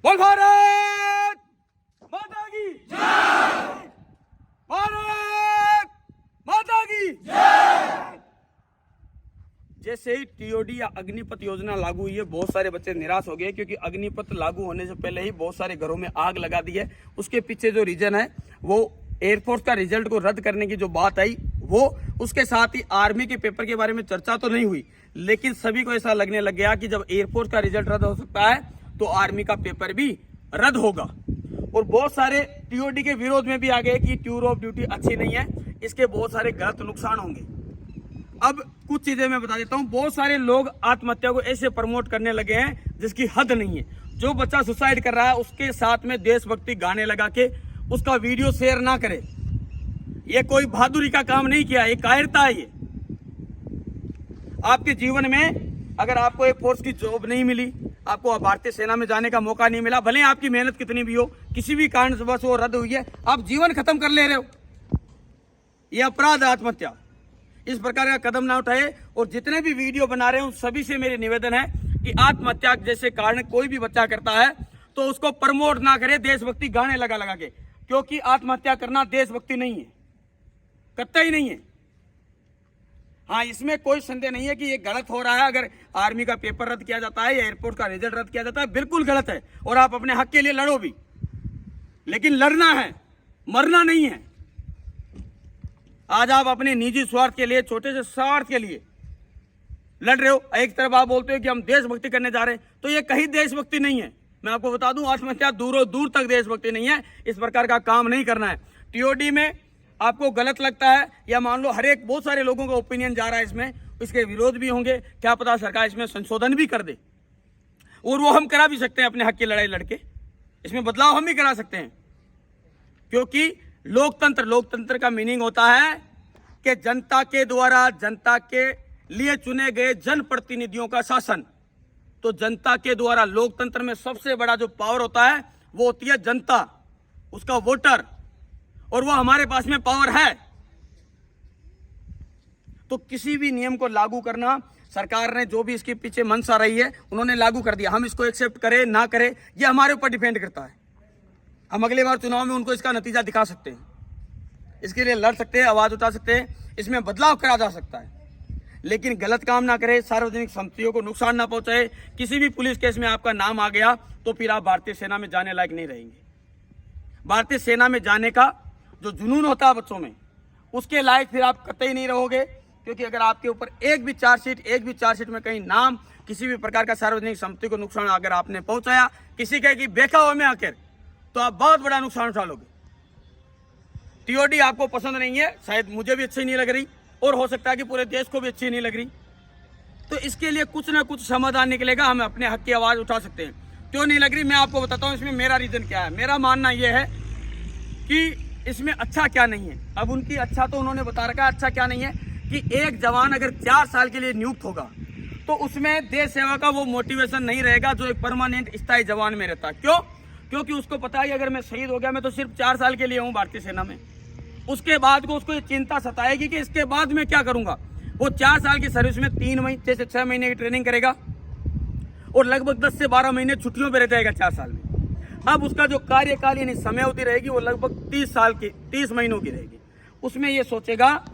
बोल भारत माता की जय, भारत माता की जय। जैसे ही टीओडी या अग्निपथ योजना लागू हुई है, बहुत सारे बच्चे निराश हो गए, क्योंकि अग्निपथ लागू होने से पहले ही बहुत सारे घरों में आग लगा दी है। उसके पीछे जो रीजन है वो एयरफोर्स का रिजल्ट को रद्द करने की जो बात आई वो, उसके साथ ही आर्मी के पेपर के बारे में चर्चा तो नहीं हुई, लेकिन सभी को ऐसा लगने लग गया कि जब एयरफोर्स का रिजल्ट रद्द हो सकता है तो आर्मी का पेपर भी रद्द होगा। और बहुत सारे टीओडी के विरोध में भी आ गए कि टूर ऑफ ड्यूटी अच्छी नहीं है, इसके बहुत सारे गलत नुकसान होंगे। अब कुछ चीजें मैं बता देता हूं। बहुत सारे लोग आत्महत्या को ऐसे प्रमोट करने लगे हैं जिसकी हद नहीं है। जो बच्चा सुसाइड कर रहा है उसके साथ में देशभक्ति गाने लगा के उसका वीडियो शेयर ना करे। ये कोई बहादुरी का काम नहीं किया, ये कायरता है। ये आपके जीवन में अगर आपको एक फोर्स की जॉब नहीं मिली, आपको भारतीय सेना में जाने का मौका नहीं मिला, भले आपकी मेहनत कितनी भी हो, किसी भी कारण से बस वो रद्द हुई है, आप जीवन खत्म कर ले रहे हो, ये अपराध है आत्महत्या। इस प्रकार का कदम ना उठाए। और जितने भी वीडियो बना रहे हैं उन सभी से मेरी निवेदन है कि आत्महत्या जैसे कारण कोई भी बच्चा करता है तो उसको प्रमोट ना करे देशभक्ति गाने लगा लगा के, क्योंकि आत्महत्या करना देशभक्ति नहीं है, कतई नहीं है। हाँ, इसमें कोई संदेह नहीं है कि ये गलत हो रहा है। अगर आर्मी का पेपर रद्द किया जाता है या एयरपोर्ट का रिजल्ट रद्द किया जाता है, बिल्कुल गलत है और आप अपने हक के लिए लड़ो भी, लेकिन लड़ना है, मरना नहीं है। आज आप अपने निजी स्वार्थ के लिए, छोटे से स्वार्थ के लिए लड़ रहे हो। एक तरफ आप बोलते हो कि हम देशभक्ति करने जा रहे हैं, तो ये कहीं देशभक्ति नहीं है। मैं आपको बता दूं, आत्महत्या दूरों दूर तक देशभक्ति नहीं है। इस प्रकार का काम नहीं करना है। टीओडी में आपको गलत लगता है या मान लो हर एक, बहुत सारे लोगों का ओपिनियन जा रहा है इसमें, इसके विरोध भी होंगे, क्या पता सरकार इसमें संशोधन भी कर दे, और वो हम करा भी सकते हैं अपने हक की लड़ाई लड़के, इसमें बदलाव हम भी करा सकते हैं। क्योंकि लोकतंत्र का मीनिंग होता है कि जनता के द्वारा, जनता के लिए चुने गए जनप्रतिनिधियों का शासन। तो जनता के द्वारा, लोकतंत्र में सबसे बड़ा जो पावर होता है वो होती है जनता, उसका वोटर, और वो हमारे पास में पावर है। तो किसी भी नियम को लागू करना, सरकार ने जो भी इसके पीछे मंशा रही है उन्होंने लागू कर दिया। हम इसको एक्सेप्ट करें ना करें ये हमारे ऊपर डिपेंड करता है। हम अगले बार चुनाव में उनको इसका नतीजा दिखा सकते हैं, इसके लिए लड़ सकते हैं, आवाज उठा सकते हैं, इसमें बदलाव करा जा सकता है, लेकिन गलत काम ना करे, सार्वजनिक संपत्तियों को नुकसान ना पहुंचाए। किसी भी पुलिस केस में आपका नाम आ गया तो फिर आप भारतीय सेना में जाने लायक नहीं रहेंगे। भारतीय सेना में जाने का जो जुनून होता है बच्चों में, उसके लायक फिर आप कतई नहीं रहोगे। क्योंकि अगर आपके ऊपर एक भी चार्जशीट में कहीं नाम, किसी भी प्रकार का सार्वजनिक संपत्ति को नुकसान अगर आपने पहुंचाया, किसी के की बेखाओ में आकर, तो आप बहुत बड़ा नुकसान उठा लोगे। टीओडी आपको पसंद नहीं है, शायद मुझे भी अच्छी नहीं लग रही, और हो सकता है कि पूरे देश को भी अच्छी नहीं लग रही, तो इसके लिए कुछ ना कुछ समाधान निकलेगा। हम अपने हक की आवाज उठा सकते हैं। क्यों नहीं लग रही मैं आपको बताता हूं। इसमें मेरा रीजन क्या है। मेरा मानना यह है कि इसमें अच्छा क्या नहीं है। अब उनकी अच्छा तो उन्होंने बता रखा है, अच्छा क्या नहीं है कि एक जवान अगर 4 साल के लिए नियुक्त होगा तो उसमें देश सेवा का वो मोटिवेशन नहीं रहेगा जो एक परमानेंट स्थायी जवान में रहता। क्यों? क्योंकि उसको पता है कि अगर मैं शहीद हो गया, मैं तो सिर्फ 4 साल के लिए हूँ भारतीय सेना में, उसके बाद को उसको ये चिंता सताएगी कि इसके बाद मैं क्या करूंगा। वो 4 साल की सर्विस में 3 महीने से 6 महीने की ट्रेनिंग करेगा और लगभग 10 से 12 महीने छुट्टियों पर रह जाएगा 4 साल में। अब उसका जो कार्यकाल यानी समय अवधि रहेगी वो लगभग 30 महीनों की रहेगी। उसमें ये सोचेगा,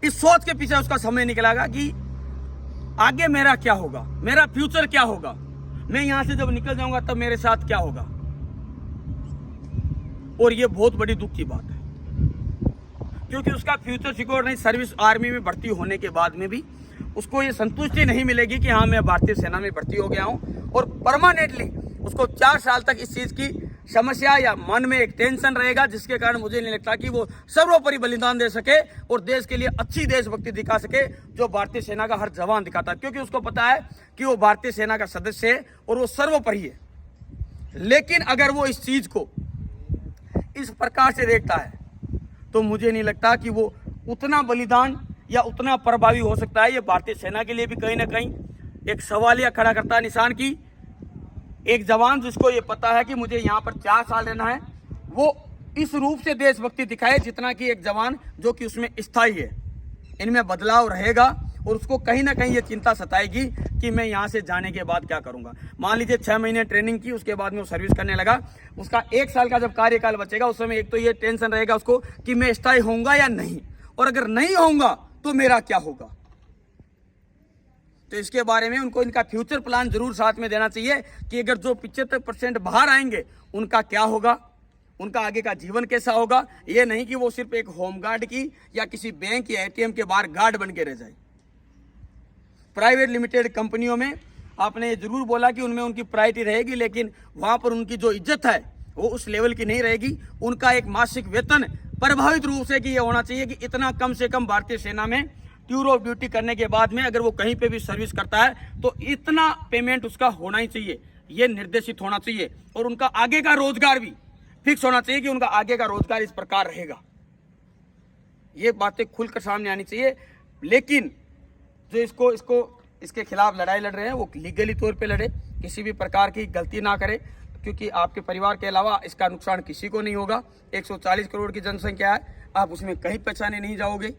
इस सोच के पीछे उसका समय निकलेगा कि आगे मेरा क्या होगा, मेरा फ्यूचर क्या होगा, मैं यहां से जब निकल जाऊंगा तब मेरे साथ क्या होगा। और ये बहुत बड़ी दुख की बात है, क्योंकि उसका फ्यूचर सिक्योर नहीं। सर्विस आर्मी में भर्ती होने के बाद में भी उसको ये संतुष्टि नहीं मिलेगी कि हाँ मैं भारतीय सेना में भर्ती हो गया हूं, और परमानेंटली उसको 4 साल तक इस चीज की समस्या या मन में एक टेंशन रहेगा, जिसके कारण मुझे नहीं लगता कि वो सर्वोपरि बलिदान दे सके और देश के लिए अच्छी देशभक्ति दिखा सके जो भारतीय सेना का हर जवान दिखाता है। क्योंकि उसको पता है कि वो भारतीय सेना का सदस्य है और वो सर्वोपरि है। लेकिन अगर वो इस चीज को इस प्रकार से देखता है तो मुझे नहीं लगता कि वो उतना बलिदान या उतना प्रभावी हो सकता है। ये भारतीय सेना के लिए भी कहीं ना कहीं एक सवालिया खड़ा करता है निशान की एक जवान जिसको ये पता है कि मुझे यहाँ पर 4 साल रहना है, वो इस रूप से देशभक्ति दिखाए जितना कि एक जवान जो कि उसमें स्थायी है। इनमें बदलाव रहेगा और उसको कहीं ना कहीं ये चिंता सताएगी कि मैं यहाँ से जाने के बाद क्या करूँगा। मान लीजिए 6 महीने ट्रेनिंग की, उसके बाद में वो सर्विस करने लगा, उसका 1 साल का जब कार्यकाल बचेगा उस समय एक तो ये टेंशन रहेगा उसको कि मैं स्थायी होऊंगा या नहीं, और अगर नहीं होऊंगा तो मेरा क्या होगा। तो इसके बारे में उनको इनका फ्यूचर प्लान जरूर साथ में देना चाहिए कि अगर जो 75% बाहर आएंगे उनका क्या होगा, उनका आगे का जीवन कैसा होगा। ये नहीं कि वो सिर्फ एक होमगार्ड की या किसी बैंक या एटीएम के बाहर गार्ड बन के रह जाए। प्राइवेट लिमिटेड कंपनियों में आपने ये जरूर बोला कि उनमें उनकी प्रायोरिटी रहेगी, लेकिन वहां पर उनकी जो इज्जत है वो उस लेवल की नहीं रहेगी। उनका एक मासिक वेतन प्रभावित रूप से कि ये होना चाहिए कि इतना कम से कम भारतीय सेना में टूर ऑफ ड्यूटी करने के बाद में अगर वो कहीं पे भी सर्विस करता है तो इतना पेमेंट उसका होना ही चाहिए, ये निर्देशित होना चाहिए। और उनका आगे का रोजगार भी फिक्स होना चाहिए कि उनका आगे का रोजगार इस प्रकार रहेगा। ये बातें खुलकर सामने आनी चाहिए। लेकिन जो इसके खिलाफ लड़ाई लड़ रहे हैं वो लीगली तौर पे लड़े, किसी भी प्रकार की गलती ना करे, क्योंकि आपके परिवार के अलावा इसका नुकसान किसी को नहीं होगा। 140 करोड़ की जनसंख्या है, आप उसमें कहीं पहचाने नहीं जाओगे।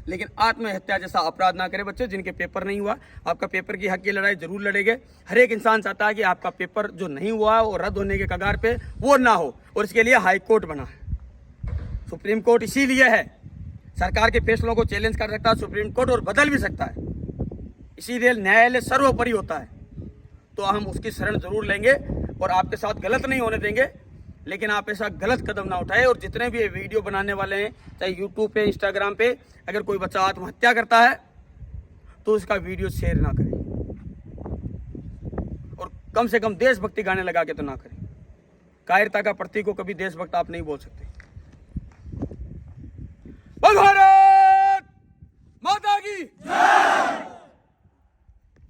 लेकिन आत्महत्या जैसा अपराध ना करें बच्चे जिनके पेपर नहीं हुआ। आपका पेपर की हक की लड़ाई जरूर लड़ेंगे। हर एक इंसान चाहता है कि आपका पेपर जो नहीं हुआ है वो रद्द होने के कगार पे वो ना हो, और इसके लिए हाई कोर्ट बना है। सुप्रीम कोर्ट इसीलिए है, सरकार के फैसलों को चैलेंज कर सकता है सुप्रीम कोर्ट, और बदल भी सकता है। इसीलिए न्यायालय सर्वोपरि होता है। तो हम उसकी शरण जरूर लेंगे और आपके साथ गलत नहीं होने देंगे। लेकिन आप ऐसा गलत कदम ना उठाए। और जितने भी ये वीडियो बनाने वाले हैं, चाहे यूट्यूब पे, इंस्टाग्राम पे, अगर कोई बच्चा आत्महत्या करता है तो उसका वीडियो शेयर ना करें, और कम से कम देशभक्ति गाने लगा के तो ना करें। कायरता का प्रतीक को कभी देशभक्त आप नहीं बोल सकते।